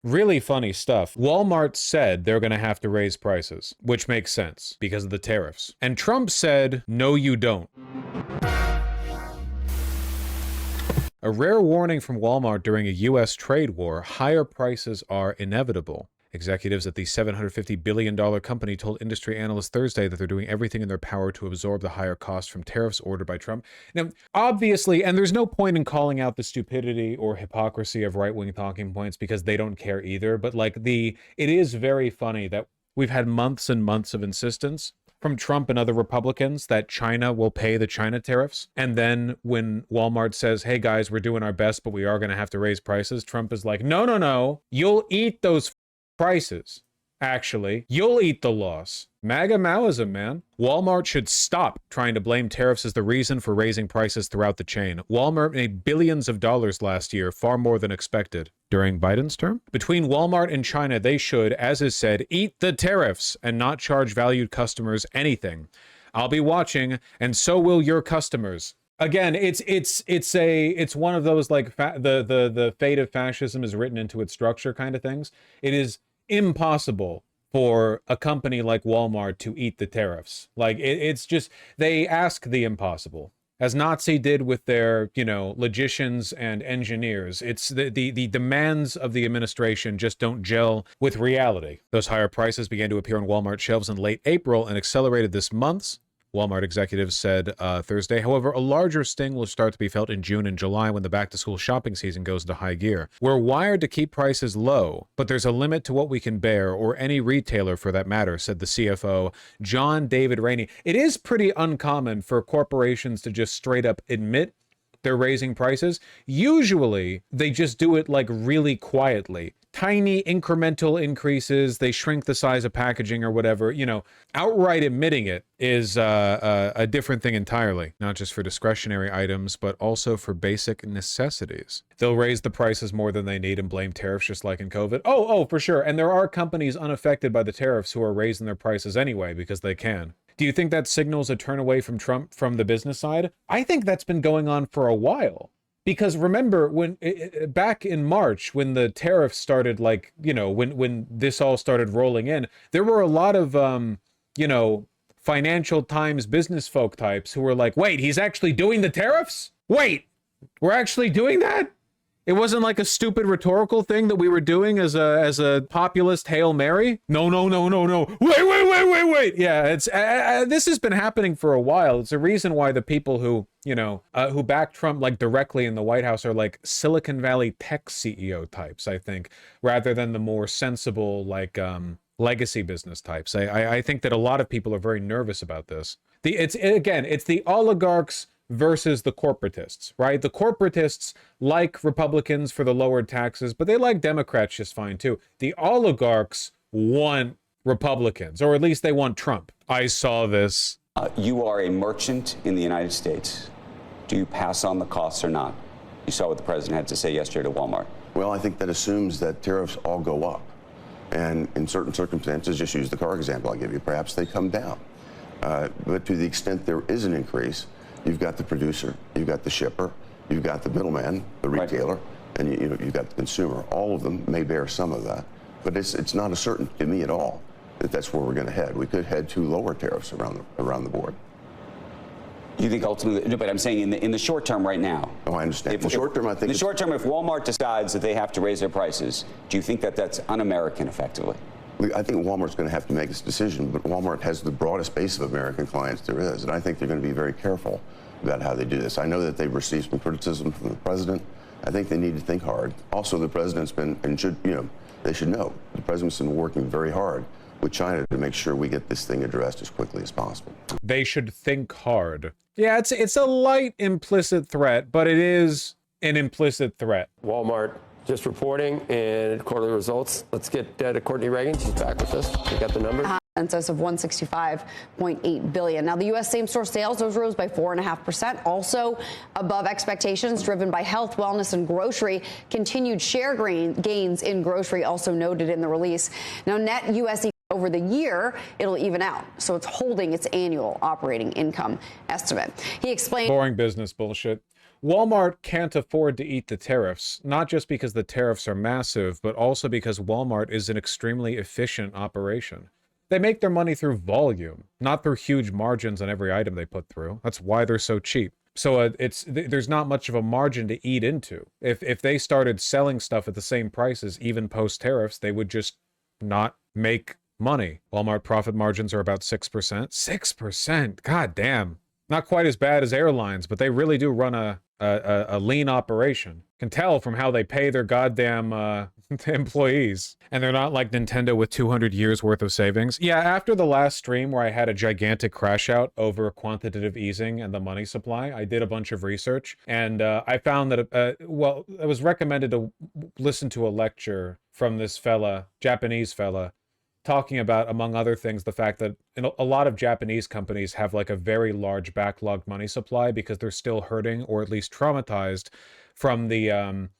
Really funny stuff. Walmart said they're going to have to raise prices, which makes sense because of the tariffs. And Trump said, no, you don't. A rare warning from Walmart during a U.S. trade war, higher prices are inevitable. Executives at the $750 billion company told industry analysts Thursday that they're doing everything in their power to absorb the higher costs from tariffs ordered by Trump. Now, obviously, and there's no point in calling out the stupidity or hypocrisy of right-wing talking points because they don't care either, but it is very funny that we've had months and months of insistence from Trump and other Republicans that China will pay the China tariffs. And then when Walmart says, hey guys, we're doing our best, but we are going to have to raise prices, Trump is like, no, no, no, you'll eat those prices. Actually, you'll eat the loss. MAGA Maoism, man. Walmart should stop trying to blame tariffs as the reason for raising prices throughout the chain. Walmart made billions of dollars last year, far more than expected. During Biden's term? Between Walmart and China, they should, as is said, eat the tariffs and not charge valued customers anything. I'll be watching, and so will your customers. Again, it's one of those like the fate of fascism is written into its structure kind of things. It is impossible for a company like Walmart to eat the tariffs. Like it's just, they ask the impossible, as Nazi did with their, logicians and engineers. It's the demands of the administration just don't gel with reality. Those higher prices began to appear on Walmart shelves in late April and accelerated this month, Walmart executives said Thursday. However, a larger sting will start to be felt in June and July when the back-to-school shopping season goes into high gear. We're wired to keep prices low, but there's a limit to what we can bear, or any retailer for that matter, said the CFO, John David Rainey. It is pretty uncommon for corporations to just straight up admit they're raising prices. Usually, they just do it like really quietly. Tiny incremental increases, they shrink the size of packaging or whatever. Outright admitting it is a different thing entirely, not just for discretionary items, but also for basic necessities. They'll raise the prices more than they need and blame tariffs just like in COVID. Oh, for sure. And there are companies unaffected by the tariffs who are raising their prices anyway because they can. Do you think that signals a turn away from Trump from the business side? I think that's been going on for a while. Because remember, when back in March, when the tariffs started, when this all started rolling in, there were a lot of, Financial Times business folk types who were like, wait, he's actually doing the tariffs? Wait, we're actually doing that? It wasn't like a stupid rhetorical thing that we were doing as a populist Hail Mary? No. Wait. Yeah, it's this has been happening for a while. It's a reason why the people who back Trump like directly in the White House are like Silicon Valley tech CEO types, I think, rather than the more sensible legacy business types. I think that a lot of people are very nervous about this. It's the oligarchs versus the corporatists, right? The corporatists like Republicans for the lowered taxes, but they like Democrats just fine too. The oligarchs want Republicans, or at least they want Trump. I saw this. You are a merchant in the United States. Do you pass on the costs or not? You saw what the president had to say yesterday to Walmart. Well, I think that assumes that tariffs all go up. And in certain circumstances, just use the car example I give you, perhaps they come down. But to the extent there is an increase, you've got the producer, you've got the shipper, you've got the middleman, the retailer, and you've got the consumer. All of them may bear some of that, but it's not a certainty to me at all that that's where we're going to head. We could head to lower tariffs around the board. You think ultimately, no, but I'm saying in the short term right now. Oh, I understand. In the short term, I think. In the short term, if Walmart decides that they have to raise their prices, do you think that that's un-American effectively? I think Walmart's going to have to make this decision, but Walmart has the broadest base of American clients there is, and I think they're going to be very careful about how they do this. I know that they've received some criticism from the president. I think they need to think hard. Also, the president's been, and they should know, the president's been working very hard with China to make sure we get this thing addressed as quickly as possible. They should think hard. Yeah, it's a light implicit threat, but it is an implicit threat. Walmart just reporting and quarterly results. Let's get to Courtney Reagan. She's back with us. We got the numbers. Census of 165.8 billion. Now, the U.S. same-store sales, those rose by 4.5%, also above expectations, driven by health, wellness, and grocery. Continued share gains in grocery, also noted in the release. Now, net U.S. over the year, it'll even out. So it's holding its annual operating income estimate. He explained. Boring business bullshit. Walmart can't afford to eat the tariffs, not just because the tariffs are massive, but also because Walmart is an extremely efficient operation. They make their money through volume, not through huge margins on every item they put through. That's why they're so cheap. So there's not much of a margin to eat into. If they started selling stuff at the same prices, even post tariffs, they would just not make money. Walmart profit margins are about 6%. 6%. God damn. Not quite as bad as airlines, but they really do run a lean operation. Can tell from how they pay their goddamn employees. And they're not like Nintendo with 200 years worth of savings. Yeah, after the last stream where I had a gigantic crash out over quantitative easing and the money supply, I did a bunch of research, and I found that, well, it was recommended to listen to a lecture from this fella, Japanese fella, talking about, among other things, the fact that a lot of Japanese companies have like a very large backlogged money supply because they're still hurting or at least traumatized from the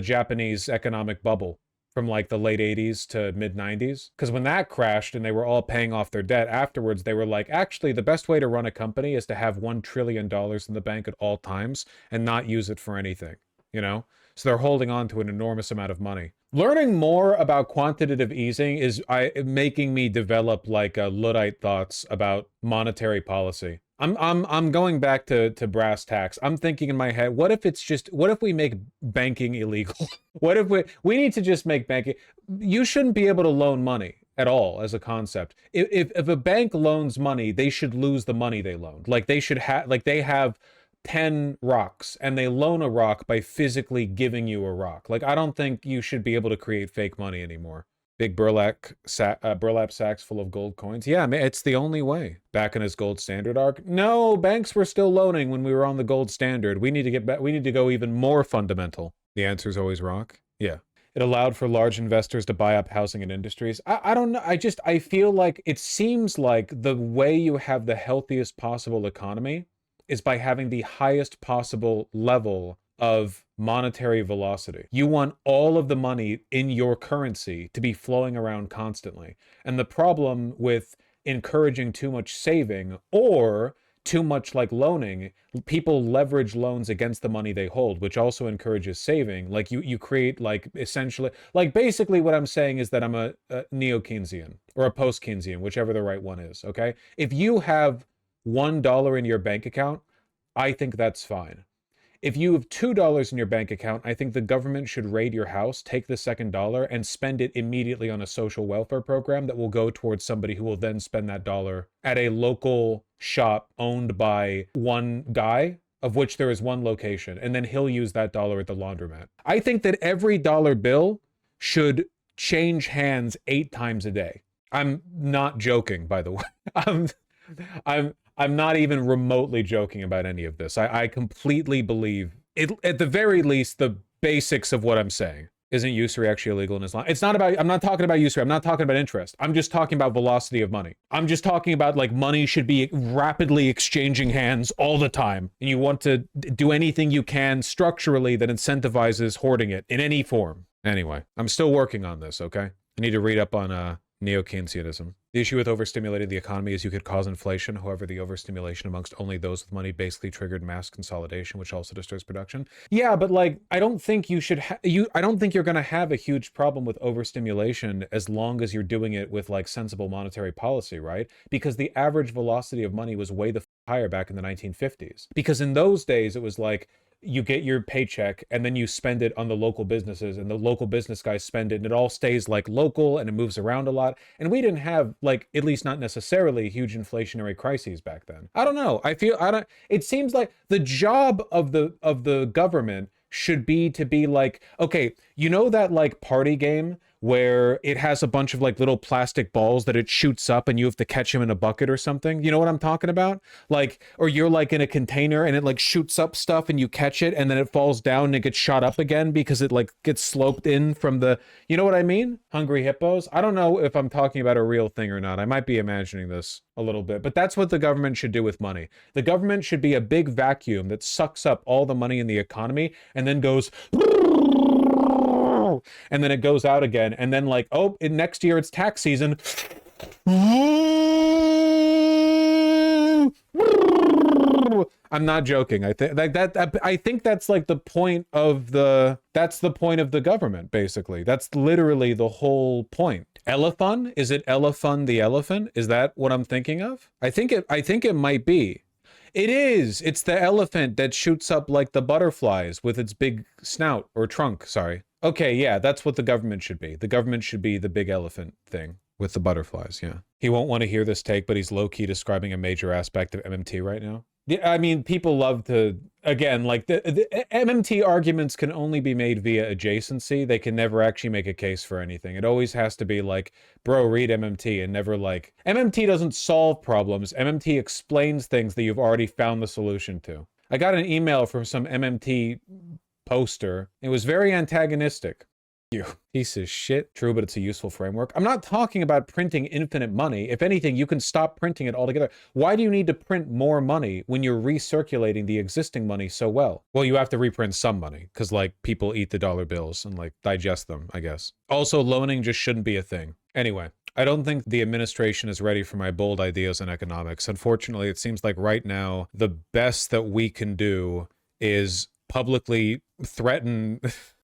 Japanese economic bubble from like the late 80s to mid 90s. Because when that crashed and they were all paying off their debt afterwards, they were like, actually, the best way to run a company is to have $1 trillion in the bank at all times and not use it for anything, you know? So they're holding on to an enormous amount of money. Learning more about quantitative easing is making me develop like Luddite thoughts about monetary policy. I'm going back to brass tacks. I'm thinking in my head, what if we make banking illegal? What if we need to just make banking? You shouldn't be able to loan money at all as a concept. If a bank loans money, they should lose the money they loaned. Like they should have, like they have 10 rocks and they loan a rock by physically giving you a rock. Like, I don't think you should be able to create fake money anymore. Big burlap sacks full of gold coins. Yeah, it's the only way. Back in his gold standard arc. No, banks were still loaning when we were on the gold standard. We need to get back. We need to go even more fundamental. The answer is always rock. Yeah. It allowed for large investors to buy up housing and industries. I don't know. I feel like it seems like the way you have the healthiest possible economy is by having the highest possible level of monetary velocity. You want all of the money in your currency to be flowing around constantly. And the problem with encouraging too much saving or too much like loaning, people leverage loans against the money they hold, which also encourages saving. Like you create like essentially, like basically what I'm saying is that I'm a neo-Keynesian or a post-Keynesian, whichever the right one is, okay? If you have $1 in your bank account, I think that's fine. If you have $2 in your bank account, I think the government should raid your house, take the second dollar, and spend it immediately on a social welfare program that will go towards somebody who will then spend that dollar at a local shop owned by one guy, of which there is one location, and then he'll use that dollar at the laundromat. I think that every dollar bill should change hands 8 times a day. I'm not joking, by the way. I'm not even remotely joking about any of this. I completely believe it, at the very least, the basics of what I'm saying. Isn't usury actually illegal in Islam? It's not about, I'm not talking about usury. I'm not talking about interest. I'm just talking about velocity of money. I'm just talking about like money should be rapidly exchanging hands all the time. And you want to do anything you can structurally that incentivizes hoarding it in any form. Anyway, I'm still working on this, okay? I need to read up on neo-Keynesianism. The issue with overstimulating the economy is you could cause inflation. However, the overstimulation amongst only those with money basically triggered mass consolidation, which also destroys production. Yeah, but like, I don't think you should I don't think you're going to have a huge problem with overstimulation as long as you're doing it with like sensible monetary policy, right? Because the average velocity of money was way the higher back in the 1950s. Because in those days, it was like, you get your paycheck and then you spend it on the local businesses and the local business guys spend it and it all stays like local and it moves around a lot. And we didn't have like, at least not necessarily huge inflationary crises back then. I don't know. It seems like the job of the government should be to be like, okay, you know that like party game where it has a bunch of like little plastic balls that it shoots up and you have to catch them in a bucket or something? You know what I'm talking about? Like, or you're like in a container and it like shoots up stuff and you catch it and then it falls down and it gets shot up again because it like gets sloped in from the, you know what I mean? Hungry hippos. I don't know if I'm talking about a real thing or not. I might be imagining this a little bit, but that's what the government should do with money. The government should be a big vacuum that sucks up all the money in the economy and then goes, and then it goes out again, and then like, oh, next year it's tax season. I'm not joking. I think like that. I think that's like the point of the. That's the point of the government. Basically, that's literally the whole point. Elephant? Is it elephant the elephant? Is that what I'm thinking of? I think it might be. It is. It's the elephant that shoots up like the butterflies with its big snout or trunk. Sorry. Okay, yeah, that's what the government should be. The government should be the big elephant thing with the butterflies, yeah. He won't want to hear this take, but he's low-key describing a major aspect of MMT right now. Yeah, I mean, people love to, again, like the MMT arguments can only be made via adjacency. They can never actually make a case for anything. It always has to be like, bro, read MMT, and never like, MMT doesn't solve problems. MMT explains things that you've already found the solution to. I got an email from some MMT poster. It was very antagonistic. You piece of shit. True, but it's a useful framework. I'm not talking about printing infinite money. If anything, you can stop printing it altogether. Why do you need to print more money when you're recirculating the existing money so well? Well, you have to reprint some money because like people eat the dollar bills and like digest them, I guess. Also, loaning just shouldn't be a thing. Anyway, I don't think the administration is ready for my bold ideas on economics. Unfortunately, it seems like right now, the best that we can do is publicly threaten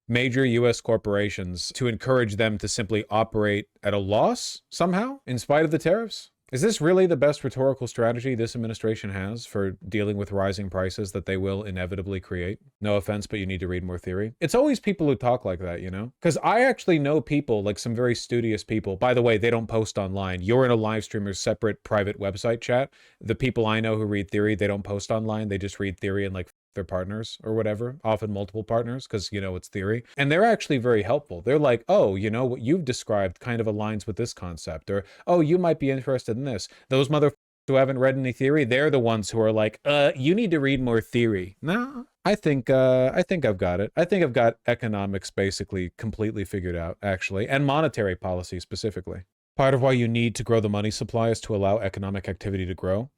major U.S. corporations to encourage them to simply operate at a loss somehow, in spite of the tariffs? Is this really the best rhetorical strategy this administration has for dealing with rising prices that they will inevitably create? No offense, but you need to read more theory. It's always people who talk like that, you know? Because I actually know people, like some very studious people. By the way, they don't post online. You're in a live streamer's separate private website chat. The people I know who read theory, they don't post online. They just read theory and like their partners or whatever, often multiple partners, because, you know, it's theory. And they're actually very helpful. They're like, oh, you know, what you've described kind of aligns with this concept, or, oh, you might be interested in this. Those motherfuckers who haven't read any theory, they're the ones who are like, you need to read more theory. No, I think I've got it. I think I've got economics basically completely figured out, actually, and monetary policy specifically. Part of why you need to grow the money supply is to allow economic activity to grow.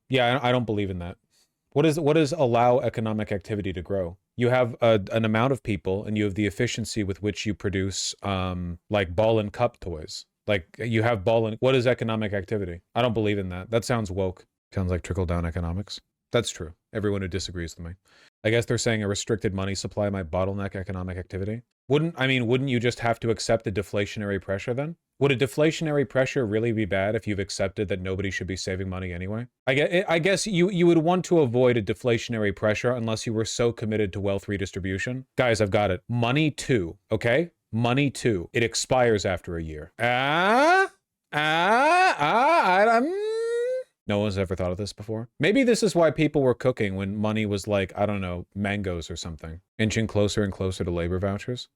Yeah, I don't believe in that. What is allow economic activity to grow? You have an amount of people and you have the efficiency with which you produce like ball and cup toys. Like you have ball and, what is economic activity? I don't believe in that. That sounds woke. Sounds like trickle down economics. That's true. Everyone who disagrees with me. I guess they're saying a restricted money supply might bottleneck economic activity. Wouldn't you just have to accept the deflationary pressure then? Would a deflationary pressure really be bad if you've accepted that nobody should be saving money anyway? I guess you would want to avoid a deflationary pressure unless you were so committed to wealth redistribution. Guys, I've got it. Money too, okay? Money too. It expires after a year. No one's ever thought of this before. Maybe this is why people were cooking when money was like, I don't know, mangoes or something. Inching closer and closer to labor vouchers.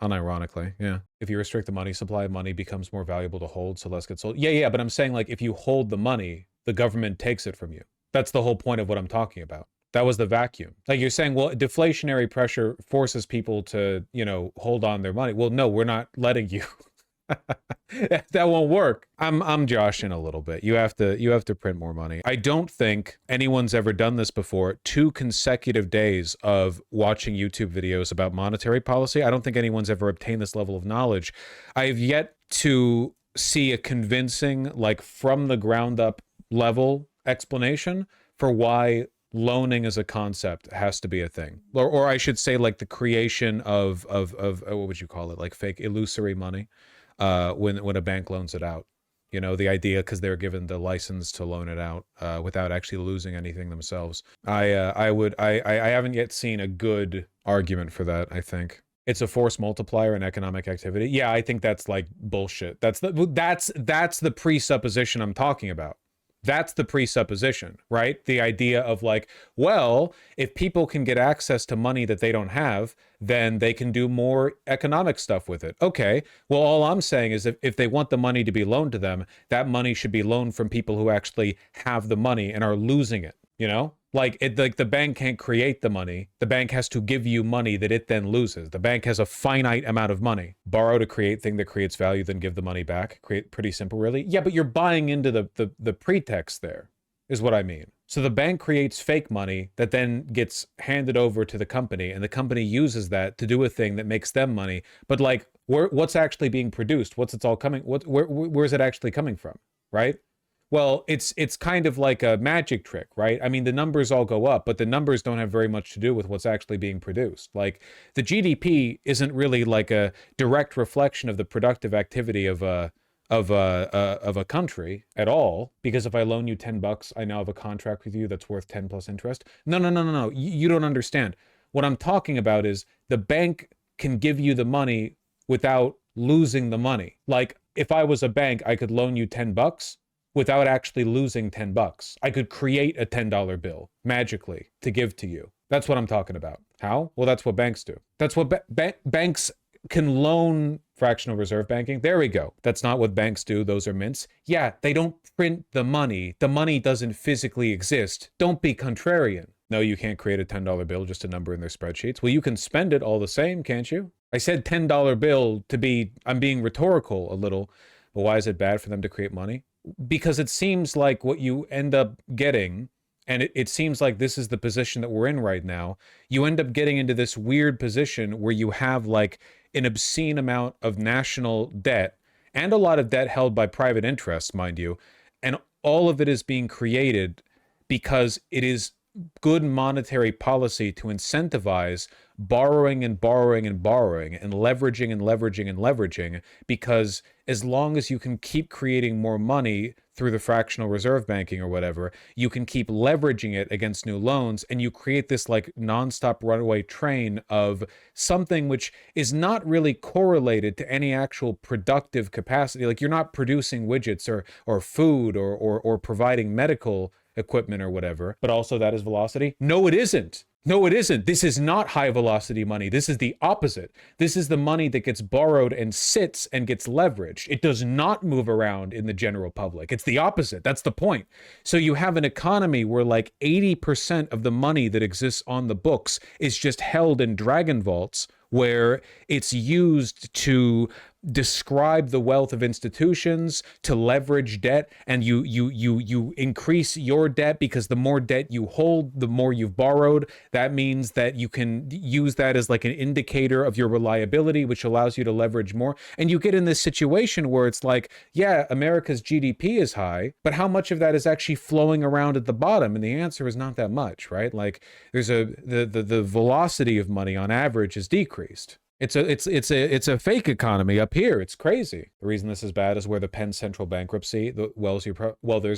Unironically, yeah. If you restrict the money supply, money becomes more valuable to hold, so less gets sold. Yeah, but I'm saying like if you hold the money, the government takes it from you. That's the whole point of what I'm talking about. That was the vacuum. Like you're saying, well, deflationary pressure forces people to, you know, hold on their money. Well, no, we're not letting you. That won't work. I'm joshing a little bit. You have to print more money. I don't think anyone's ever done this before. 2 consecutive days of watching YouTube videos about monetary policy. I don't think anyone's ever obtained this level of knowledge. I've yet to see a convincing, like from the ground up level explanation for why loaning as a concept has to be a thing. Or I should say like the creation of what would you call it? Like fake illusory money. When a bank loans it out, you know, the idea because they're given the license to loan it out without actually losing anything themselves. I haven't yet seen a good argument for that. I think it's a force multiplier in economic activity. Yeah, I think that's like bullshit. That's the presupposition I'm talking about. That's the presupposition, right? The idea of like, well, if people can get access to money that they don't have, then they can do more economic stuff with it. Okay, well, all I'm saying is if they want the money to be loaned to them, that money should be loaned from people who actually have the money and are losing it, you know? Like the bank can't create the money. The bank has to give you money that it then loses. The bank has a finite amount of money. Borrow to create thing that creates value, then give the money back. Pretty simple, really. Yeah, but you're buying into the pretext there, is what I mean. So the bank creates fake money that then gets handed over to the company, and the company uses that to do a thing that makes them money. But like, what's actually being produced? Where's it actually coming from, right? Well, it's kind of like a magic trick, right? I mean, the numbers all go up, but the numbers don't have very much to do with what's actually being produced. Like the GDP isn't really like a direct reflection of the productive activity of a country at all, because if I loan you $10, I now have a contract with you that's worth 10 plus interest. No. You don't understand. What I'm talking about is the bank can give you the money without losing the money. Like if I was a bank, I could loan you $10 without actually losing $10. I could create a $10 bill magically to give to you. That's what I'm talking about. How? Well, that's what banks do. That's what banks can loan. Fractional reserve banking. There we go. That's not what banks do. Those are mints. Yeah, they don't print the money. The money doesn't physically exist. Don't be contrarian. No, you can't create a $10 bill, just a number in their spreadsheets. Well, you can spend it all the same, can't you? I said $10 bill to be, I'm being rhetorical a little, but why is it bad for them to create money? Because it seems like what you end up getting, and it seems like this is the position that we're in right now, you end up getting into this weird position where you have like an obscene amount of national debt and a lot of debt held by private interests, mind you, and all of it is being created because it is good monetary policy to incentivize borrowing and borrowing and borrowing and leveraging and leveraging and leveraging, because as long as you can keep creating more money through the fractional reserve banking or whatever, you can keep leveraging it against new loans, and you create this like nonstop runaway train of something which is not really correlated to any actual productive capacity. Like you're not producing widgets or food or providing medical equipment or whatever, but also that is velocity. No, it isn't. No, it isn't. This is not high velocity money. This is the opposite. This is the money that gets borrowed and sits and gets leveraged. It does not move around in the general public. It's the opposite. That's the point. So you have an economy where like 80% of the money that exists on the books is just held in dragon vaults, where it's used to describe the wealth of institutions, to leverage debt, and you increase your debt because the more debt you hold, the more you've borrowed. That means that you can use that as like an indicator of your reliability, which allows you to leverage more. And you get in this situation where it's like, yeah, America's GDP is high, but how much of that is actually flowing around at the bottom? And the answer is not that much, right? Like there's the velocity of money on average is decreased. It's a fake economy up here. It's crazy. The reason this is bad is where the Penn Central bankruptcy, there's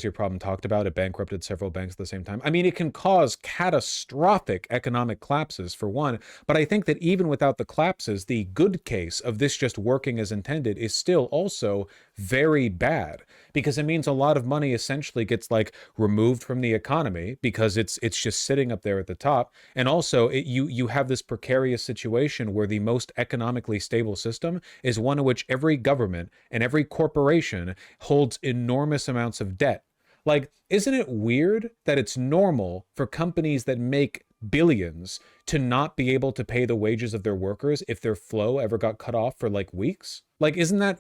your problem talked about. It bankrupted several banks at the same time. I mean, it can cause catastrophic economic collapses for one, but I think that even without the collapses, the good case of this just working as intended is still also very bad, because it means a lot of money essentially gets like removed from the economy because it's just sitting up there at the top. And also you have this precarious situation where the most economically stable system is one in which every government and every corporation holds enormous amounts of debt. Like, isn't it weird that it's normal for companies that make billions to not be able to pay the wages of their workers if their flow ever got cut off for like weeks? Like, isn't that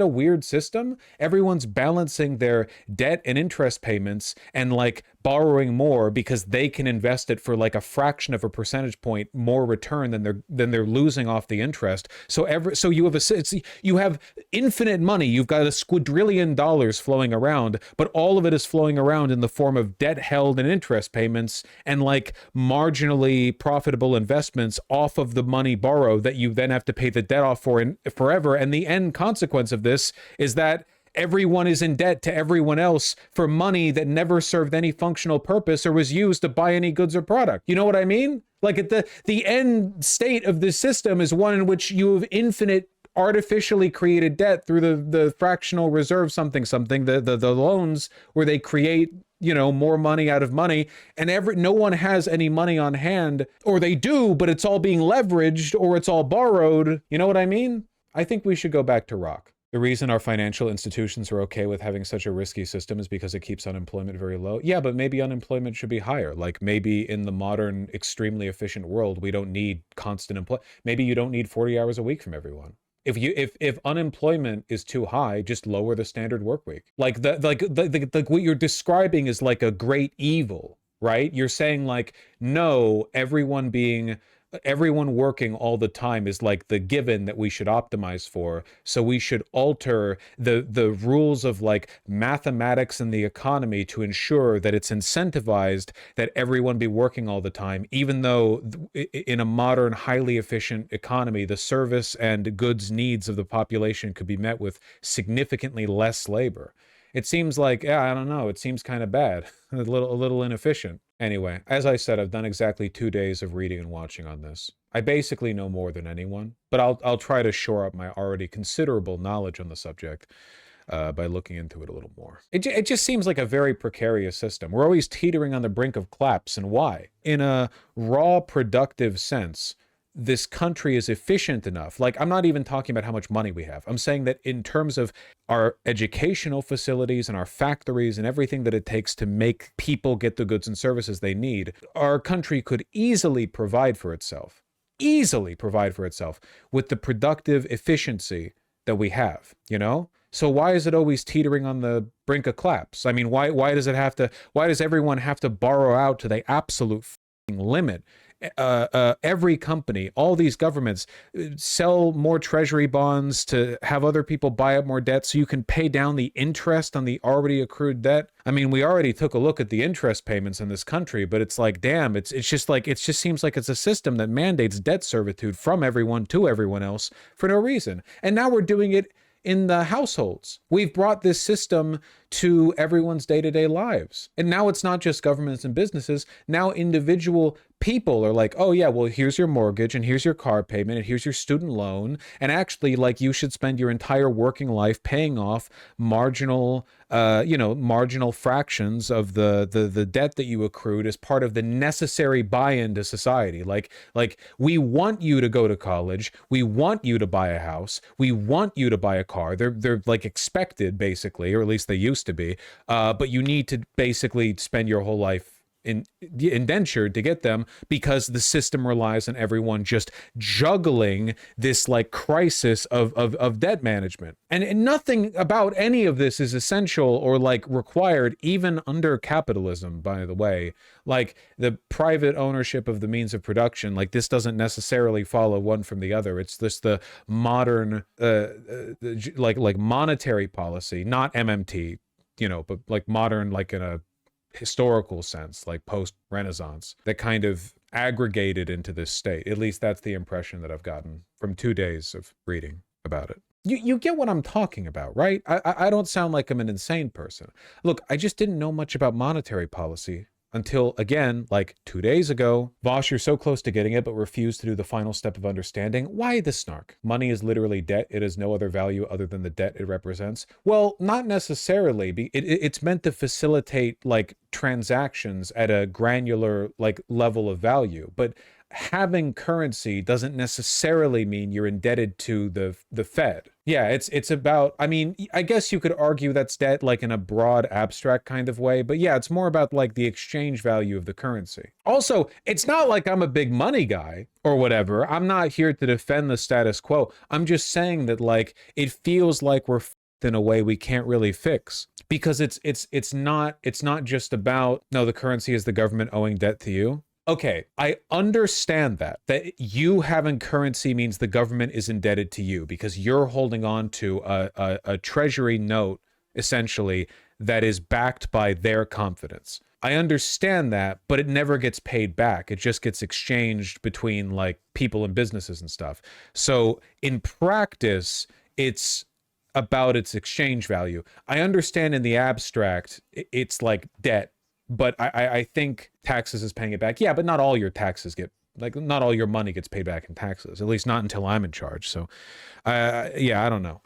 a weird system? Everyone's balancing their debt and interest payments and like borrowing more because they can invest it for like a fraction of a percentage point more return than they're losing off the interest. So you have infinite money. You've got $1 squadrillion flowing around, but all of it is flowing around in the form of debt held and interest payments and like marginally profitable investments off of the money borrowed that you then have to pay the debt off for forever. And the end consequence of this is that everyone is in debt to everyone else for money that never served any functional purpose or was used to buy any goods or product. You know what I mean? Like at the end state of this system is one in which you have infinite artificially created debt through the fractional reserve something, the loans where they create, you know, more money out of money, and no one has any money on hand, or they do, but it's all being leveraged or it's all borrowed. You know what I mean? I think we should go back to rock. The reason our financial institutions are okay with having such a risky system is because it keeps unemployment very low. Yeah, but maybe unemployment should be higher. Like maybe in the modern, extremely efficient world, we don't need constant employment. Maybe you don't need 40 hours a week from everyone. If unemployment is too high, just lower the standard work week. Like what you're describing is like a great evil, right? You're saying like, no, everyone being everyone working all the time is like the given that we should optimize for. So we should alter the rules of like mathematics and the economy to ensure that it's incentivized that everyone be working all the time, even though in a modern, highly efficient economy, the service and goods needs of the population could be met with significantly less labor. It seems like, yeah, I don't know. It seems kind of bad, a little inefficient. Anyway, as I said, I've done exactly 2 days of reading and watching on this. I basically know more than anyone, but I'll try to shore up my already considerable knowledge on the subject by looking into it a little more. It just seems like a very precarious system. We're always teetering on the brink of collapse, and why? In a raw, productive sense, this country is efficient enough. Like, I'm not even talking about how much money we have. I'm saying that in terms of our educational facilities and our factories and everything that it takes to make people get the goods and services they need, our country could easily provide for itself with the productive efficiency that we have, you know? So why is it always teetering on the brink of collapse? I mean, why does everyone have to borrow out to the absolute limit? Every company, all these governments sell more treasury bonds to have other people buy up more debt so you can pay down the interest on the already accrued debt. I mean, we already took a look at the interest payments in this country, but it's like, damn, it just seems like it's a system that mandates debt servitude from everyone to everyone else for no reason. And now we're doing it in the households. We've brought this system to everyone's day-to-day lives. And now it's not just governments and businesses. Now individual people are like, oh yeah, well, here's your mortgage and here's your car payment and here's your student loan. And actually, like, you should spend your entire working life paying off marginal fractions of the debt that you accrued as part of the necessary buy-in to society. Like we want you to go to college. We want you to buy a house. We want you to buy a car. They're like expected, basically, or at least they used to be. But you need to basically spend your whole life indentured to get them, because the system relies on everyone just juggling this like crisis of debt management. And nothing about any of this is essential or like required even under capitalism, by the way. Like the private ownership of the means of production, like this doesn't necessarily follow one from the other. It's just the modern like monetary policy, not MMT, but like modern, like in a historical sense, like post-Renaissance, that kind of aggregated into this state. At least that's the impression that I've gotten from 2 days of reading about it. You get what I'm talking about, right? I don't sound like I'm an insane person. Look, I just didn't know much about monetary policy until, again, like 2 days ago. Vaush, you're so close to getting it, but refuse to do the final step of understanding. Why the snark? Money is literally debt. It has no other value other than the debt it represents. Well, not necessarily. It's meant to facilitate like transactions at a granular like level of value. But having currency doesn't necessarily mean you're indebted to the Fed. Yeah, it's about, I mean, I guess you could argue that's debt like in a broad abstract kind of way, but yeah, it's more about like the exchange value of the currency. Also, it's not like I'm a big money guy or whatever. I'm not here to defend the status quo. I'm just saying that like it feels like we're in a way we can't really fix, because it's not just about, no, the currency is the government owing debt to you. Okay, I understand that you having currency means the government is indebted to you because you're holding on to a treasury note, essentially, that is backed by their confidence. I understand that, but it never gets paid back. It just gets exchanged between like people and businesses and stuff. So in practice, it's about its exchange value. I understand in the abstract, it's like debt. But I think taxes is paying it back. Yeah, but not all your taxes not all your money gets paid back in taxes, at least not until I'm in charge. So, yeah, I don't know.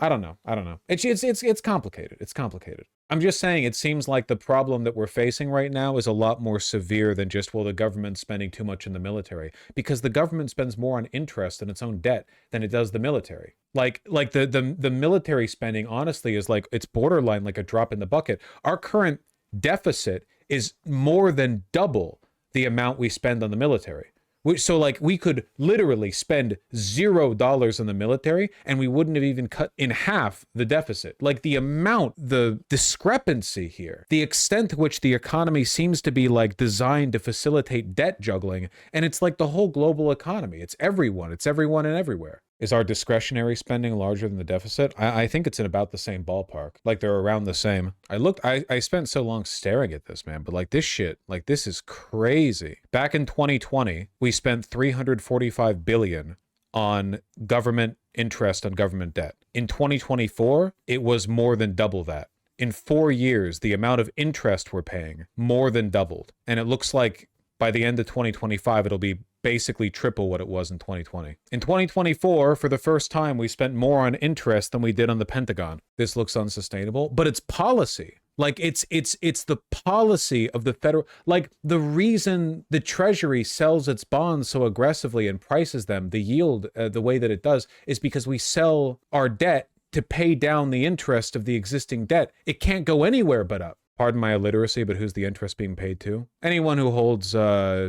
It's complicated. It's complicated. I'm just saying it seems like the problem that we're facing right now is a lot more severe than just, well, the government's spending too much in the military, because the government spends more on interest in its own debt than it does the military. Like the military spending, honestly, is like, it's borderline like a drop in the bucket. Our current deficit is more than double the amount we spend on the military. So like we could literally spend $0 on the military and we wouldn't have even cut in half the deficit. Like the amount, the discrepancy here, the extent to which the economy seems to be like designed to facilitate debt juggling. And it's like the whole global economy. It's everyone and everywhere. Is our discretionary spending larger than the deficit? I think it's in about the same ballpark. Like they're around the same. I spent so long staring at this, man, but like this shit, like this is crazy. Back in 2020, we spent $345 billion on government interest on government debt. In 2024, it was more than double that. In 4 years, the amount of interest we're paying more than doubled. And it looks like by the end of 2025, it'll be basically triple what it was in 2020. In 2024, for the first time, we spent more on interest than we did on the Pentagon. This looks unsustainable, but it's policy. Like it's the policy of the federal, like the reason the Treasury sells its bonds so aggressively and prices them, the yield, the way that it does, is because we sell our debt to pay down the interest of the existing debt. It can't go anywhere but up. Pardon my illiteracy, but who's the interest being paid to? Anyone who holds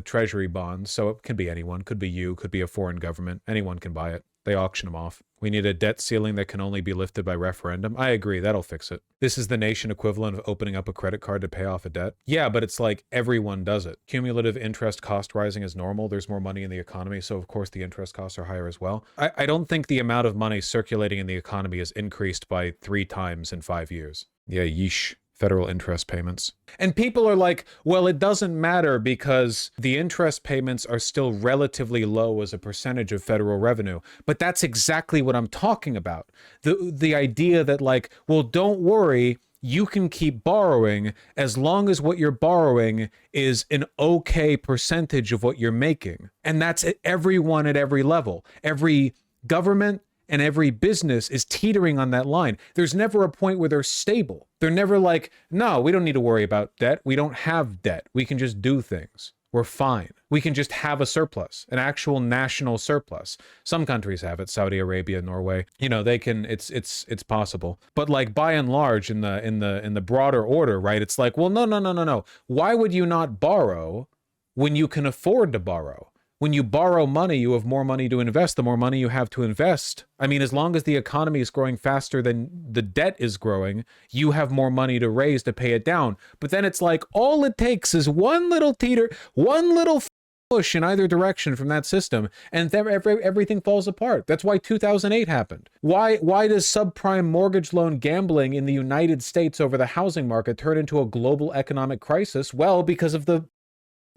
treasury bonds. So it can be anyone, could be you, could be a foreign government. Anyone can buy it. They auction them off. We need a debt ceiling that can only be lifted by referendum. I agree, that'll fix it. This is the nation equivalent of opening up a credit card to pay off a debt. Yeah, but it's like everyone does it. Cumulative interest cost rising is normal. There's more money in the economy, so of course the interest costs are higher as well. I don't think the amount of money circulating in the economy has increased by 3 times in 5 years. Yeah, yeesh. Federal interest payments. And people are like, well, it doesn't matter because the interest payments are still relatively low as a percentage of federal revenue. But that's exactly what I'm talking about. The idea that like, well, don't worry, you can keep borrowing as long as what you're borrowing is an okay percentage of what you're making. And that's everyone at every level. Every government and every business is teetering on that line. There's never a point where they're stable. They're never like, no, we don't need to worry about debt. We don't have debt. We can just do things. We're fine. We can just have a surplus, an actual national surplus. Some countries have it, Saudi Arabia, Norway. You know, they can, it's possible. But like by and large in the broader order, right? It's like, well, no. Why would you not borrow when you can afford to borrow? When you borrow money, you have more money to invest. The more money you have to invest, I mean, as long as the economy is growing faster than the debt is growing, you have more money to raise to pay it down. But then it's like, all it takes is one little teeter, one little push in either direction from that system, and everything falls apart. That's why 2008 happened. Why does subprime mortgage loan gambling in the United States over the housing market turn into a global economic crisis? Well, because of the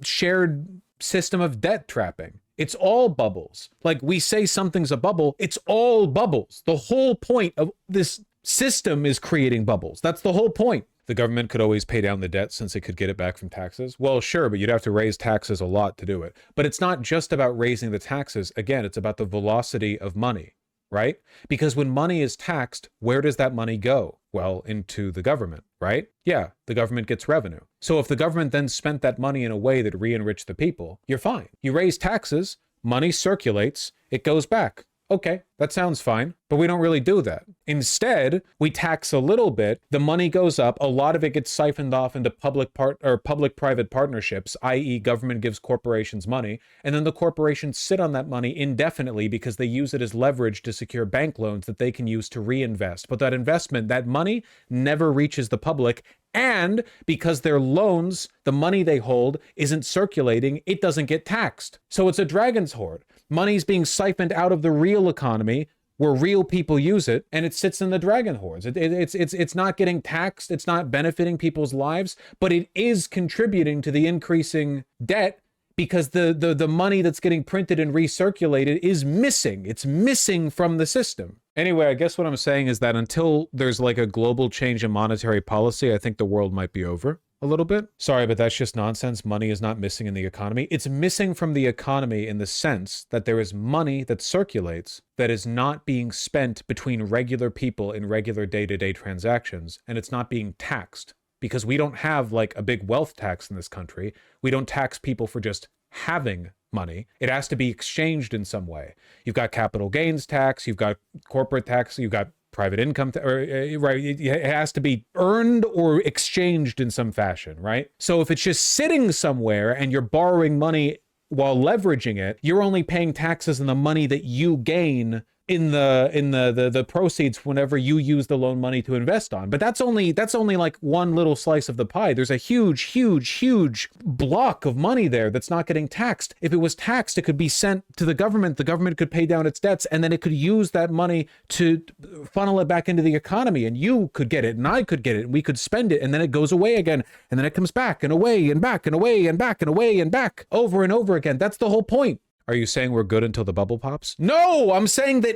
shared system of debt trapping. It's all bubbles. Like we say something's a bubble, it's all bubbles. The whole point of this system is creating bubbles. That's the whole point. The government could always pay down the debt since it could get it back from taxes. Well, sure, but you'd have to raise taxes a lot to do it. But it's not just about raising the taxes. Again, it's about the velocity of money, right? Because when money is taxed, where does that money go? Well, into the government, right? Yeah, the government gets revenue. So if the government then spent that money in a way that re-enriched the people, you're fine. You raise taxes, money circulates, it goes back. Okay, that sounds fine, but we don't really do that. Instead, we tax a little bit, the money goes up, a lot of it gets siphoned off into public-private partnerships, i.e. government gives corporations money, and then the corporations sit on that money indefinitely because they use it as leverage to secure bank loans that they can use to reinvest. But that investment, that money, never reaches the public, and because their loans, the money they hold, isn't circulating, it doesn't get taxed. So it's a dragon's hoard. Money's being siphoned out of the real economy where real people use it, and it sits in the dragon hoards. It's not getting taxed, it's not benefiting people's lives, but it is contributing to the increasing debt because the money that's getting printed and recirculated is missing. It's missing from the system. Anyway, I guess what I'm saying is that until there's like a global change in monetary policy, I think the world might be over a little bit. Sorry, but that's just nonsense. Money is not missing in the economy. It's missing from the economy in the sense that there is money that circulates that is not being spent between regular people in regular day-to-day transactions, and it's not being taxed because we don't have like a big wealth tax in this country. We don't tax people for just having money. It has to be exchanged in some way. You've got capital gains tax, you've got corporate tax, you've got private income, right? It has to be earned or exchanged in some fashion, right? So if it's just sitting somewhere and you're borrowing money while leveraging it, you're only paying taxes on the money that you gain in the proceeds whenever you use the loan money to invest on. But that's only like one little slice of the pie. There's a huge block of money there that's not getting taxed. If it was taxed, it could be sent to the government could pay down its debts, and then it could use that money to funnel it back into the economy, and you could get it and I could get it and we could spend it, and then it goes away again, and then it comes back and away and back and away and back and away and back over and over again. That's the whole point. Are you saying we're good until the bubble pops? No, I'm saying that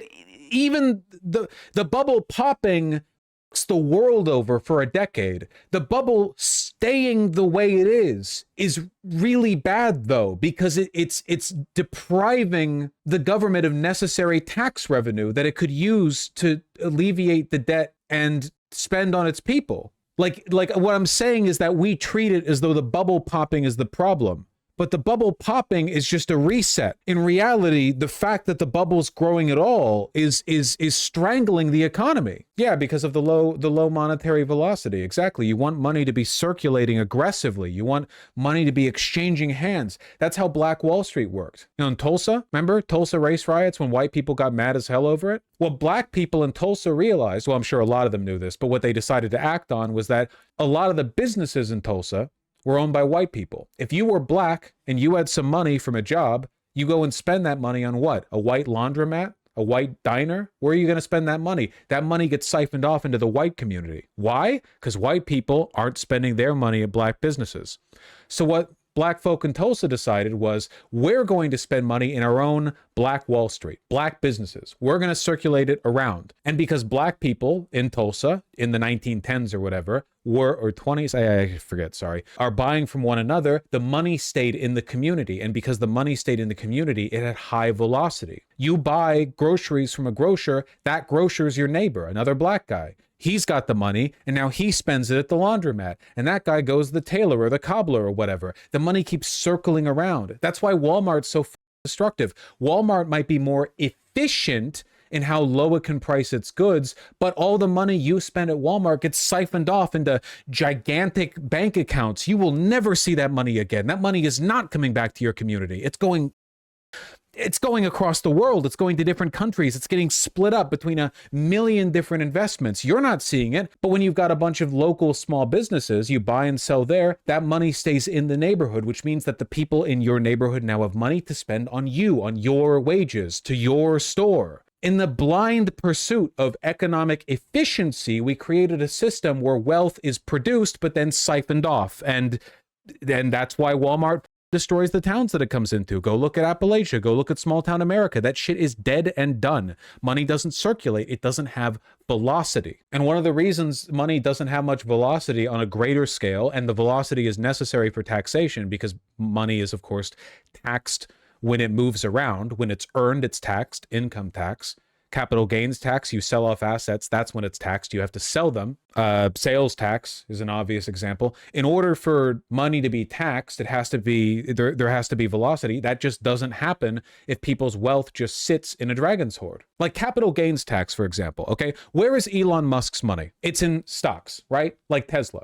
even the bubble popping the world over for a decade. The bubble staying the way it is really bad, though, because it's depriving the government of necessary tax revenue that it could use to alleviate the debt and spend on its people. Like what I'm saying is that we treat it as though the bubble popping is the problem. But the bubble popping is just a reset. In reality, the fact that the bubble's growing at all is strangling the economy. Yeah, because of the low monetary velocity. Exactly. You want money to be circulating aggressively. You want money to be exchanging hands. That's how Black Wall Street worked. You know, in Tulsa, remember Tulsa race riots when white people got mad as hell over it? Well, black people in Tulsa realized, well, I'm sure a lot of them knew this, but what they decided to act on was that a lot of the businesses in Tulsa were owned by white people. If you were black and you had some money from a job, you go and spend that money on what? A white laundromat? A white diner? Where are you going to spend that money? That money gets siphoned off into the white community. Why? Because white people aren't spending their money at black businesses. So what black folk in Tulsa decided was, we're going to spend money in our own Black Wall Street, black businesses. We're going to circulate it around. And because black people in Tulsa in the 1910s or whatever or 20s, I forget, sorry, are buying from one another, the money stayed in the community. And because the money stayed in the community, it had high velocity. You buy groceries from a grocer, that grocer's your neighbor, another black guy. He's got the money, and now he spends it at the laundromat. And that guy goes to the tailor or the cobbler or whatever. The money keeps circling around. That's why Walmart's so destructive. Walmart might be more efficient in how low it can price its goods, but all the money you spend at Walmart gets siphoned off into gigantic bank accounts. You will never see that money again. That money is not coming back to your community. It's going across the world. It's going to different countries. It's getting split up between 1 million different investments. You're not seeing it, but when you've got a bunch of local small businesses, you buy and sell there, that money stays in the neighborhood, which means that the people in your neighborhood now have money to spend on you, on your wages, to your store. In the blind pursuit of economic efficiency, we created a system where wealth is produced but then siphoned off. And that's why Walmart destroys the towns that it comes into. Go look at Appalachia. Go look at small town America. That shit is dead and done. Money doesn't circulate. It doesn't have velocity. And one of the reasons money doesn't have much velocity on a greater scale, and the velocity is necessary for taxation, because money is, of course, taxed when it moves around. When it's earned, it's taxed. Income tax. Capital gains tax, you sell off assets, that's when it's taxed. You have to sell them. Sales tax is an obvious example. In order for money to be taxed, it has to be, there has to be velocity. That just doesn't happen if people's wealth just sits in a dragon's hoard. Like capital gains tax, for example, okay? Where is Elon Musk's money? It's in stocks, right? Like Tesla.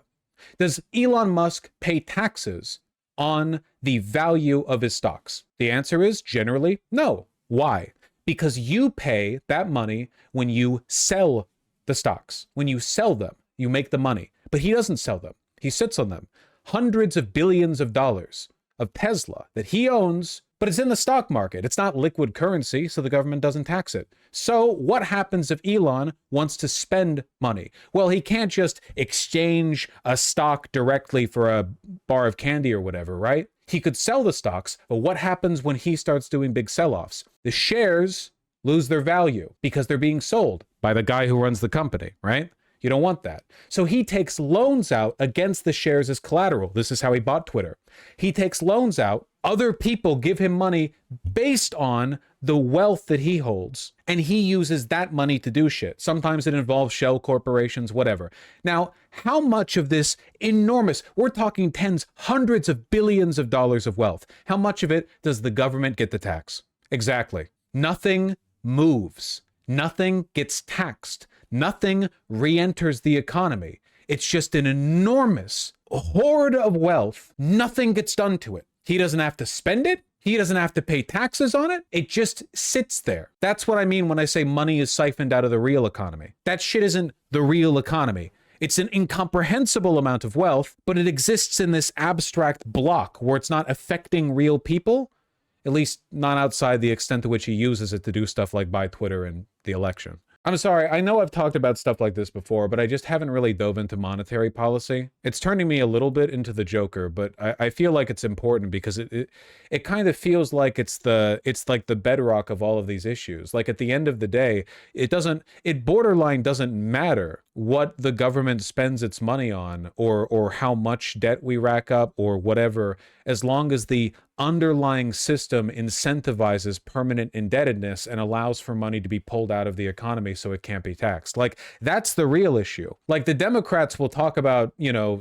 Does Elon Musk pay taxes on the value of his stocks? The answer is generally no. Why? Because you pay that money when you sell the stocks. When you sell them, you make the money. But he doesn't sell them. He sits on them. Hundreds of billions of dollars of Tesla that he owns, but it's in the stock market. It's not liquid currency, so the government doesn't tax it. So what happens if Elon wants to spend money? Well, he can't just exchange a stock directly for a bar of candy or whatever, right? He could sell the stocks, but what happens when he starts doing big sell-offs? The shares lose their value because they're being sold by the guy who runs the company, right? You don't want that. So he takes loans out against the shares as collateral. This is how he bought Twitter. He takes loans out. Other people give him money based on the wealth that he holds, and he uses that money to do shit. Sometimes it involves shell corporations, whatever. Now, how much of this enormous, we're talking tens, hundreds of billions of dollars of wealth, how much of it does the government get to tax? Exactly. Nothing moves. Nothing gets taxed. Nothing re-enters the economy. It's just an enormous hoard of wealth. Nothing gets done to it. He doesn't have to spend it. He doesn't have to pay taxes on it. It just sits there. That's what I mean when I say money is siphoned out of the real economy. That shit isn't the real economy. It's an incomprehensible amount of wealth, but it exists in this abstract block where it's not affecting real people, at least not outside the extent to which he uses it to do stuff like buy Twitter and the election. I'm sorry, I know I've talked about stuff like this before, but I just haven't really dove into monetary policy. It's turning me a little bit into the Joker, but I feel like it's important because it kind of feels like it's like the bedrock of all of these issues. Like at the end of the day, it borderline doesn't matter what the government spends its money on or how much debt we rack up or whatever, as long as the underlying system incentivizes permanent indebtedness and allows for money to be pulled out of the economy so it can't be taxed. Like, that's the real issue. Like, the Democrats will talk about,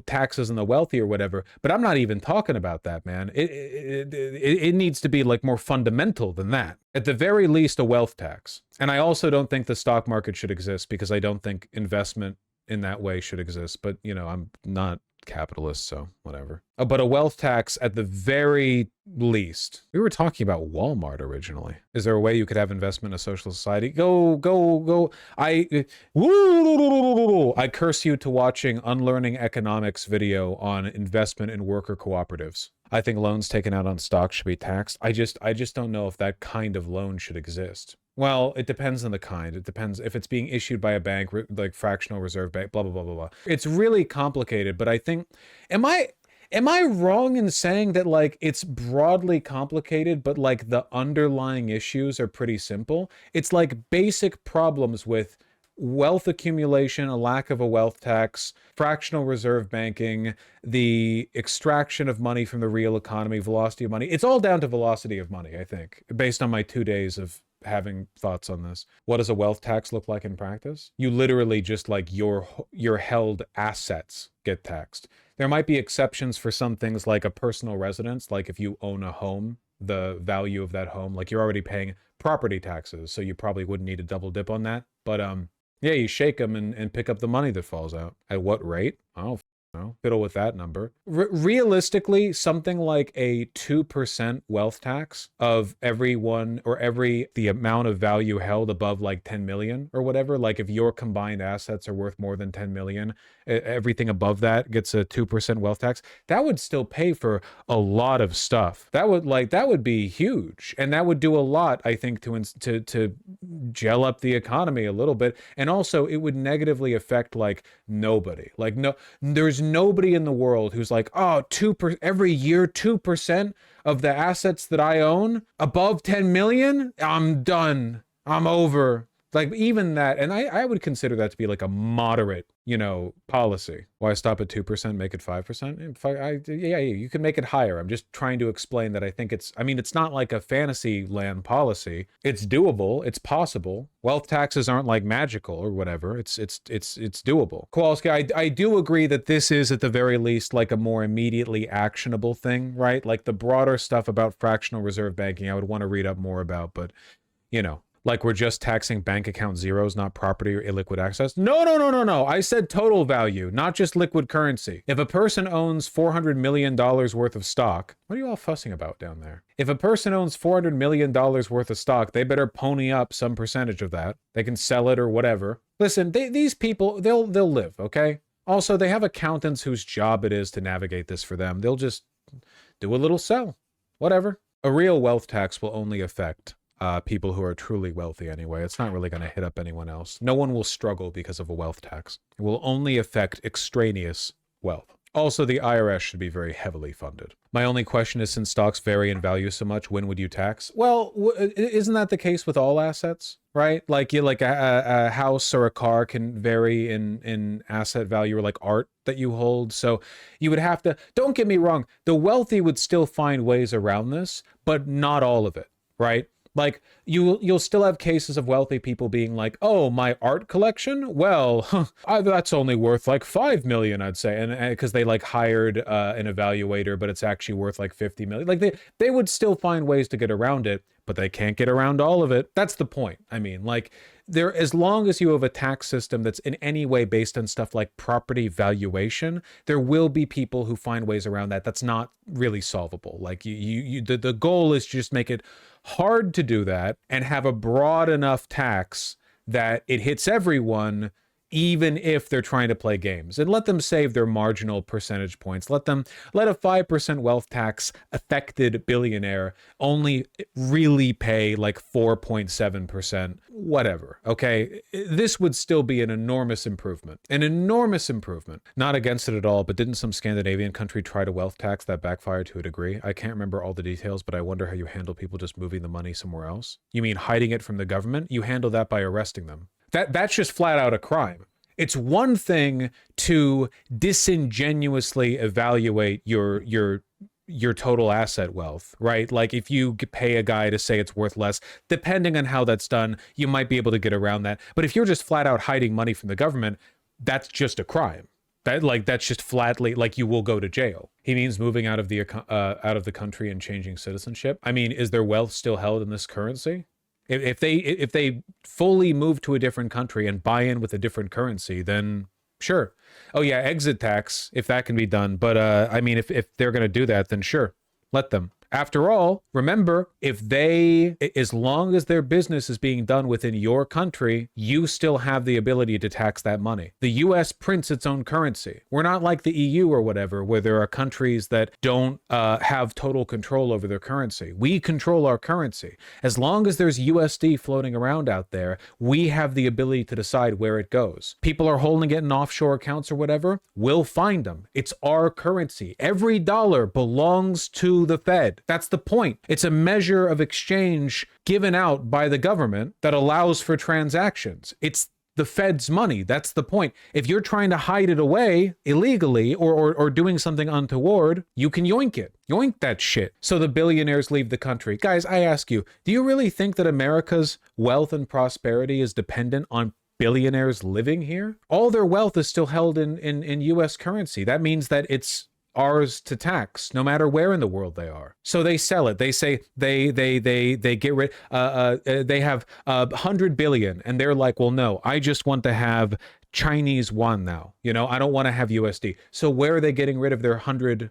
taxes on the wealthy or whatever, but I'm not even talking about that, man. It needs to be like more fundamental than that. At the very least, a wealth tax. And I also don't think the stock market should exist because I don't think investment in that way should exist. But, I'm not capitalist, so whatever. But a wealth tax at the very least. We were talking about Walmart originally. Is there a way you could have investment in a social society? Go. I curse you to watching Unlearning Economics video on investment in worker cooperatives. I think loans taken out on stock should be taxed. I just don't know if that kind of loan should exist. Well, it depends on the kind. It depends if it's being issued by a bank, like fractional reserve bank, blah, blah, blah, blah, blah. It's really complicated, but I think, am I wrong in saying that, like, it's broadly complicated, but like the underlying issues are pretty simple? It's like basic problems with wealth accumulation, a lack of a wealth tax, fractional reserve banking, the extraction of money from the real economy, velocity of money. It's all down to velocity of money, I think, based on my 2 days of having thoughts on this. What does a wealth tax look like in practice? You literally just like your held assets get taxed. There might be exceptions for some things like a personal residence, like if you own a home, the value of that home, like you're already paying property taxes, so you probably wouldn't need a double dip on that. But yeah, you shake them and pick up the money that falls out. At what rate? I don't know. Fiddle with that number. Realistically, something like a 2% wealth tax of everyone or the amount of value held above like 10 million or whatever. Like if your combined assets are worth more than 10 million, everything above that gets a 2% wealth tax. That would still pay for a lot of stuff. That would be huge. And that would do a lot, I think, to gel up the economy a little bit. And also it would negatively affect like nobody. Like there's nobody in the world who's like, oh, every year 2% of the assets that I own above 10 million, I'm done. I'm over. Like even that, and I would consider that to be like a moderate, policy. Why stop at 2%, make it 5%? Yeah, you can make it higher. I'm just trying to explain that I think it's not like a fantasy land policy. It's doable. It's possible. Wealth taxes aren't like magical or whatever. It's doable. Kowalski, I do agree that this is at the very least like a more immediately actionable thing, right? Like the broader stuff about fractional reserve banking, I would want to read up more about, but like we're just taxing bank account zeros, not property or illiquid assets. No. I said total value, not just liquid currency. If a person owns $400 million worth of stock, what are you all fussing about down there? If a person owns $400 million worth of stock, they better pony up some percentage of that. They can sell it or whatever. Listen, these people, they'll live, okay? Also, they have accountants whose job it is to navigate this for them. They'll just do a little sell, whatever. A real wealth tax will only affect people who are truly wealthy anyway. It's not really going to hit up anyone else. No one will struggle because of a wealth tax. It will only affect extraneous wealth. Also, the IRS should be very heavily funded. My only question is, since stocks vary in value so much, when would you tax? Well, isn't that the case with all assets, right? Like a house or a car can vary in asset value, or like art that you hold. So you would have to, don't get me wrong, the wealthy would still find ways around this, but not all of it, right? Like you'll still have cases of wealthy people being like, oh, my art collection? Well, that's only worth like 5 million, I'd say. And because they like hired an evaluator, but it's actually worth like 50 million. Like they would still find ways to get around it, but they can't get around all of it. That's the point. I mean, like there, as long as you have a tax system that's in any way based on stuff like property valuation, there will be people who find ways around that. That's not really solvable. Like the goal is to just make it hard to do that and have a broad enough tax that it hits everyone, even if they're trying to play games, and let them save their marginal percentage points. Let a 5% wealth tax affected billionaire only really pay like 4.7%, whatever. Okay. This would still be an enormous improvement, Not against it at all, but didn't some Scandinavian country try to wealth tax that backfired to a degree? I can't remember all the details, but I wonder how you handle people just moving the money somewhere else. You mean hiding it from the government? You handle that by arresting them. That's just flat out a crime. It's one thing to disingenuously evaluate your total asset wealth, right? Like if you pay a guy to say it's worth less, depending on how that's done, you might be able to get around that. But if you're just flat out hiding money from the government, that's just a crime. That's just flatly, like, you will go to jail. He means moving out of the country and changing citizenship. I mean, is their wealth still held in this currency? If they fully move to a different country and buy in with a different currency, then sure. Oh yeah, exit tax, if that can be done. But I mean, if they're going to do that, then sure, let them. After all, remember, as long as their business is being done within your country, you still have the ability to tax that money. The US prints its own currency. We're not like the EU or whatever, where there are countries that don't have total control over their currency. We control our currency. As long as there's USD floating around out there, we have the ability to decide where it goes. People are holding it in offshore accounts or whatever, we'll find them. It's our currency. Every dollar belongs to the Fed. That's the point. It's a measure of exchange given out by the government that allows for transactions. It's the Fed's money. That's the point. If you're trying to hide it away illegally or doing something untoward, you can yoink it. Yoink that shit. So the billionaires leave the country. Guys, I ask you, do you really think that America's wealth and prosperity is dependent on billionaires living here? All their wealth is still held in US currency. That means that it's ours to tax, no matter where in the world they are. So they sell it. They say they get rid. They have 100 billion, and they're like, well, no, I just want to have Chinese yuan now. I don't want to have USD. So where are they getting rid of their 100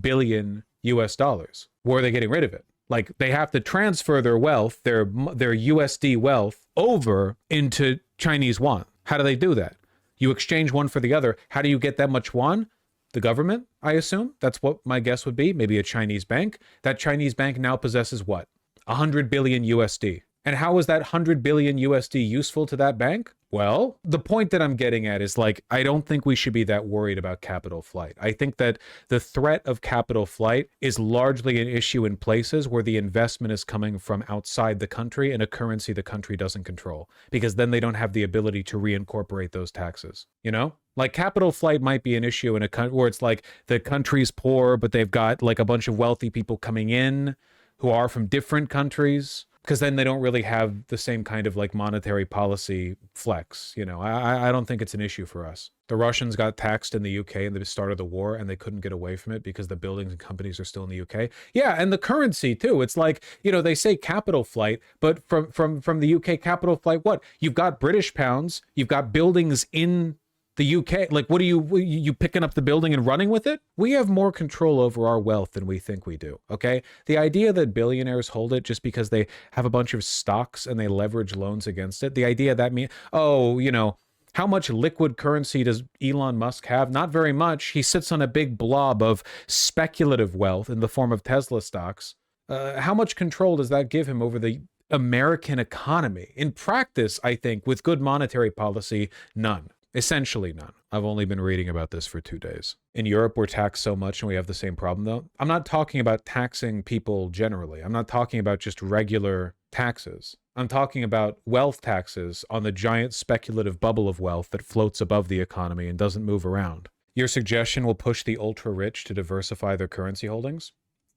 billion US dollars? Where are they getting rid of it? Like, they have to transfer their wealth, their USD wealth, over into Chinese yuan. How do they do that? You exchange one for the other. How do you get that much yuan? The government, I assume. That's what my guess would be. Maybe a Chinese bank. That Chinese bank now possesses what? 100 billion USD. And how is that 100 billion USD useful to that bank? Well, the point that I'm getting at is, like, I don't think we should be that worried about capital flight. I think that the threat of capital flight is largely an issue in places where the investment is coming from outside the country in a currency the country doesn't control, because then they don't have the ability to reincorporate those taxes, Like, capital flight might be an issue in a country where it's like the country's poor, but they've got like a bunch of wealthy people coming in who are from different countries, because then they don't really have the same kind of like monetary policy flex. I don't think it's an issue for us. The Russians got taxed in the UK in the start of the war, and they couldn't get away from it because the buildings and companies are still in the UK. Yeah, and the currency too. It's like, they say capital flight, but from the UK, capital flight, what? You've got British pounds, you've got buildings in the UK. Like, what are you picking up the building and running with it? We have more control over our wealth than we think we do, okay? The idea that billionaires hold it just because they have a bunch of stocks and they leverage loans against it, the idea that how much liquid currency does Elon Musk have? Not very much. He sits on a big blob of speculative wealth in the form of Tesla stocks. How much control does that give him over the American economy? In practice, I think, with good monetary policy, none. Essentially none. I've only been reading about this for 2 days. In Europe, we're taxed so much and we have the same problem, though. I'm not talking about taxing people generally. I'm not talking about just regular taxes. I'm talking about wealth taxes on the giant speculative bubble of wealth that floats above the economy and doesn't move around. Your suggestion will push the ultra-rich to diversify their currency holdings?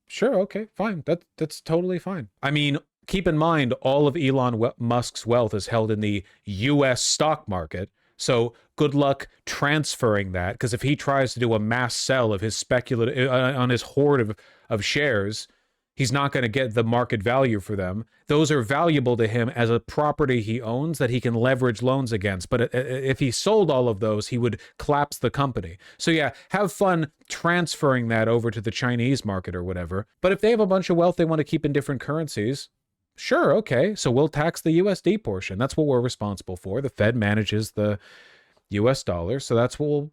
Sure, okay, fine. That's totally fine. I mean, keep in mind, all of Elon Musk's wealth is held in the US stock market. So good luck transferring that, because if he tries to do a mass sell of his speculative on his hoard of shares, He's not going to get the market value for them. Those are valuable to him as a property he owns that he can leverage loans against. But if he sold all of those, he would collapse the company. So yeah, have fun transferring that over to the Chinese market or whatever. But if they have a bunch of wealth they want to keep in different currencies, sure, okay. So we'll tax the USD portion. That's what we're responsible for. The Fed manages the US dollar. So that's what we'll,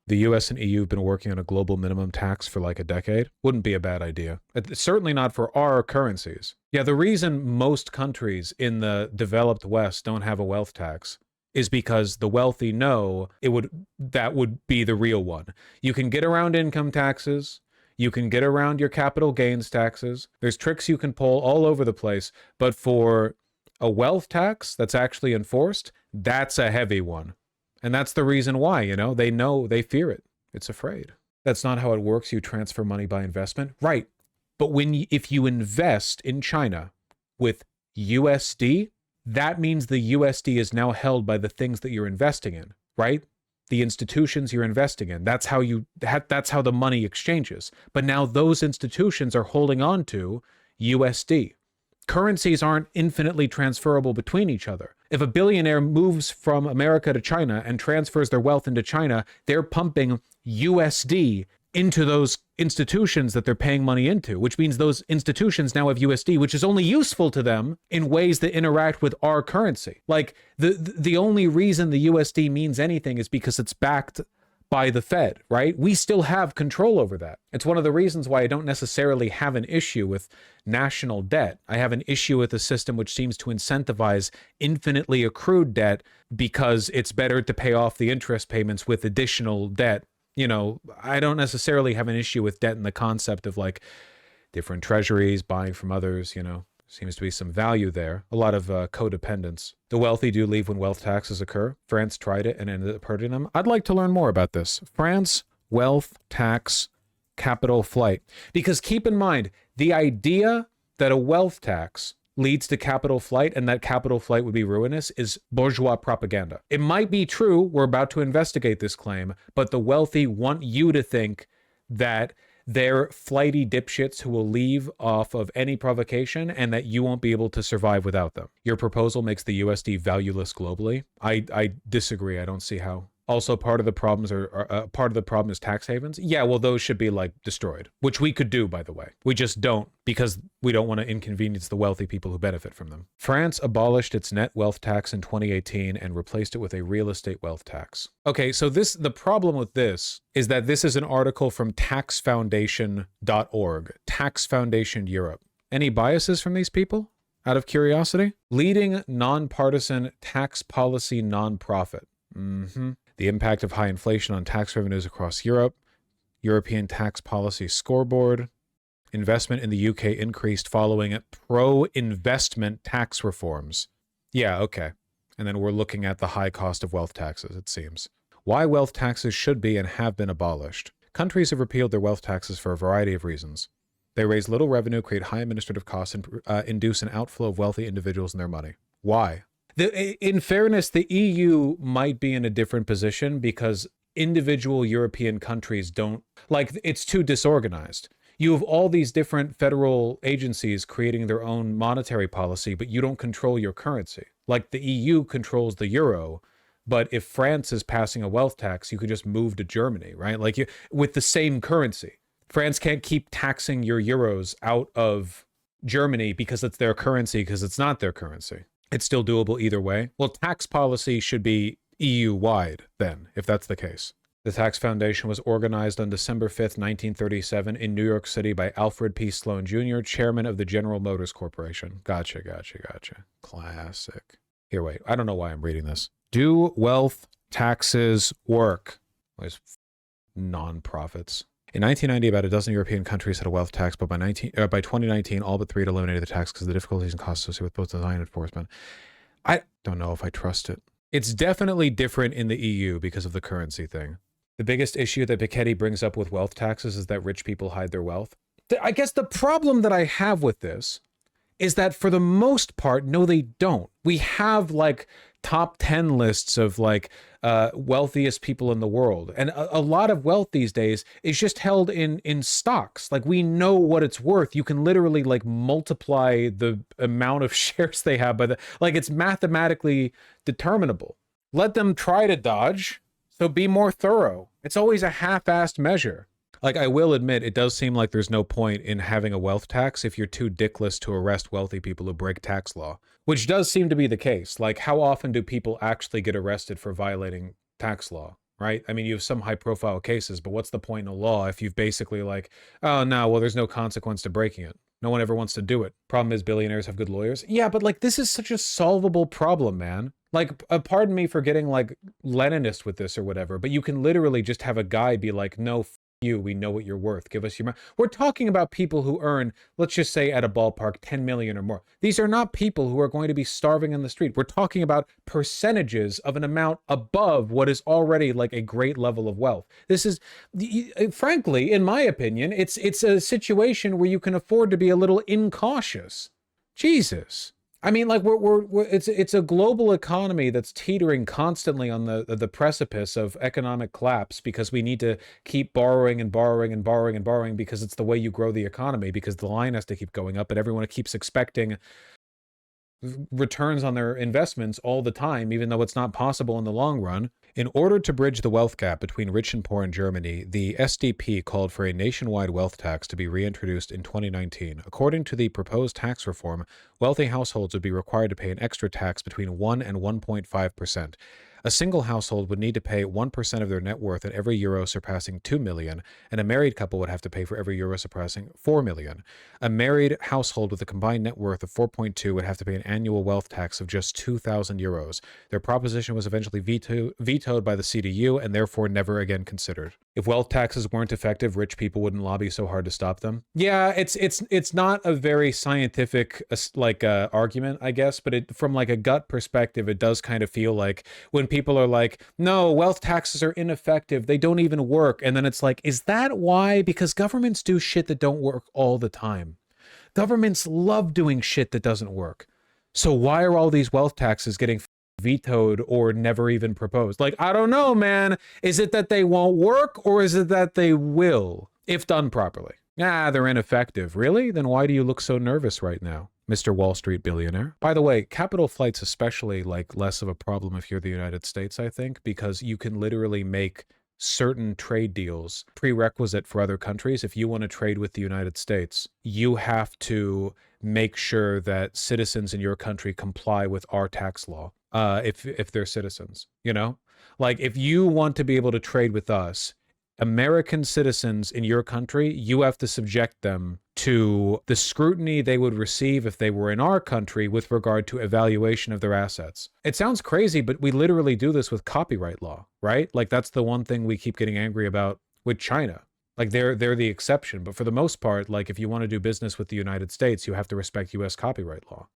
the US and EU have been working on a global minimum tax for like a decade. Wouldn't be a bad idea. Certainly not for our currencies. Yeah, the reason most countries in the developed West don't have a wealth tax is because the wealthy know that would be the real one. You can get around income taxes. You can get around your capital gains taxes. There's tricks you can pull all over the place. But for a wealth tax that's actually enforced, that's a heavy one. And that's the reason why, they fear it. It's afraid. That's not how it works. You transfer money by investment. Right. But if you invest in China with USD, that means the USD is now held by the things that you're investing in, right? The institutions you're investing in. That's how the money exchanges. But now those institutions are holding on to USD. Currencies aren't infinitely transferable between each other. If a billionaire moves from America to China and transfers their wealth into China, they're pumping USD into those institutions that they're paying money into, which means those institutions now have USD, which is only useful to them in ways that interact with our currency. Like the only reason the USD means anything is because it's backed by the Fed, right? We still have control over that. It's one of the reasons why I don't necessarily have an issue with national debt. I have an issue with a system which seems to incentivize infinitely accrued debt because it's better to pay off the interest payments with additional debt. I don't necessarily have an issue with debt in the concept of like different treasuries, buying from others, Seems to be some value there. A lot of codependence. The wealthy do leave when wealth taxes occur. France tried it and ended up hurting them. I'd like to learn more about this. France, wealth tax, capital flight. Because keep in mind, the idea that a wealth tax leads to capital flight and that capital flight would be ruinous is bourgeois propaganda. It might be true, we're about to investigate this claim, but the wealthy want you to think that they're flighty dipshits who will leave off of any provocation and that you won't be able to survive without them. Your proposal makes the USD valueless globally. I disagree. I don't see how. Also, part of the problem is tax havens. Yeah, well, those should be like destroyed, which we could do, by the way. We just don't because we don't want to inconvenience the wealthy people who benefit from them. France abolished its net wealth tax in 2018 and replaced it with a real estate wealth tax. Okay, so the problem with this is that this is an article from taxfoundation.org, Tax Foundation Europe. Any biases from these people? Out of curiosity? Leading nonpartisan tax policy nonprofit. The impact of high inflation on tax revenues across Europe, European tax policy scoreboard, investment in the UK increased following pro-investment tax reforms. Yeah, okay. And then we're looking at the high cost of wealth taxes, it seems. Why wealth taxes should be and have been abolished. Countries have repealed their wealth taxes for a variety of reasons. They raise little revenue, create high administrative costs, and induce an outflow of wealthy individuals and their money. Why? In fairness, the EU might be in a different position because individual European countries don't, it's too disorganized. You have all these different federal agencies creating their own monetary policy, but you don't control your currency. Like the EU controls the euro, but if France is passing a wealth tax, you could just move to Germany, right? With the same currency. France can't keep taxing your euros out of Germany because it's their currency, because it's not their currency. It's still doable either way. Well, tax policy should be EU-wide then, if that's the case. The Tax Foundation was organized on December 5th, 1937 in New York City by Alfred P. Sloan Jr., chairman of the General Motors Corporation. Gotcha. Classic. Here, wait. I don't know why I'm reading this. Do wealth taxes work? Those non-profits. In 1990, about a dozen European countries had a wealth tax, but by 2019, all but 3 had eliminated the tax because of the difficulties and costs associated with both design and enforcement. I don't know if I trust it. It's definitely different in the EU because of the currency thing. The biggest issue that Piketty brings up with wealth taxes is that rich people hide their wealth. I guess the problem that I have with this is that for the most part, no, they don't. We have top 10 lists of like wealthiest people in the world. And a lot of wealth these days is just held in stocks. Like, we know what it's worth. You can literally like multiply the amount of shares they have by like, it's mathematically determinable. Let them try to dodge. So be more thorough. It's always a half-assed measure. Like, I will admit, it does seem like there's no point in having a wealth tax if you're too dickless to arrest wealthy people who break tax law, which does seem to be the case. Like, how often do people actually get arrested for violating tax law, right? I mean, you have some high-profile cases, but what's the point in a law if you've basically like, oh, no, well, there's no consequence to breaking it. No one ever wants to do it. Problem is, billionaires have good lawyers. Yeah, but like, this is such a solvable problem, man. Like, pardon me for getting like Leninist with this or whatever, but you can literally just have a guy be like, no, you, we know what you're worth. Give us your money. We're talking about people who earn, let's just say at a ballpark, 10 million or more. These are not people who are going to be starving in the street. We're talking about percentages of an amount above what is already like a great level of wealth. This is, frankly, in my opinion, it's a situation where you can afford to be a little incautious. Jesus. I mean, like, it's a global economy that's teetering constantly on the precipice of economic collapse because we need to keep borrowing and borrowing and borrowing and borrowing because it's the way you grow the economy, because the line has to keep going up and everyone keeps expecting returns on their investments all the time, even though it's not possible in the long run. In order to bridge the wealth gap between rich and poor in Germany, the SDP called for a nationwide wealth tax to be reintroduced in 2019. According to the proposed tax reform, wealthy households would be required to pay an extra tax between 1 and 1.5%. A single household would need to pay 1% of their net worth at every euro surpassing 2 million, and a married couple would have to pay for every euro surpassing 4 million. A married household with a combined net worth of 4.2 would have to pay an annual wealth tax of just 2,000 euros. Their proposition was eventually vetoed by the CDU and therefore never again considered. If wealth taxes weren't effective, rich people wouldn't lobby so hard to stop them. Yeah, it's not a very scientific argument, I guess, but from like a gut perspective, it does kind of feel like when people are like, no, wealth taxes are ineffective, they don't even work. And then it's like, is that why? Because governments do shit that don't work all the time. Governments love doing shit that doesn't work. So why are all these wealth taxes getting vetoed or never even proposed? Like, I don't know, man. Is it that they won't work, or is it that they will, if done properly? Ah, they're ineffective. Really? Then why do you look so nervous right now, Mr. Wall Street billionaire? By the way, capital flight's especially like less of a problem if you're the United States, I think, because you can literally make certain trade deals prerequisite for other countries. If you want to trade with the United States, you have to make sure that citizens in your country comply with our tax law. If they're citizens, you know, like if you want to be able to trade with us, American citizens in your country, you have to subject them to the scrutiny they would receive if they were in our country with regard to evaluation of their assets. It sounds crazy, but we literally do this with copyright law, right? Like, that's the one thing we keep getting angry about with China. Like, they're the exception, but for the most part, like, if you want to do business with the United States, you have to respect US copyright law.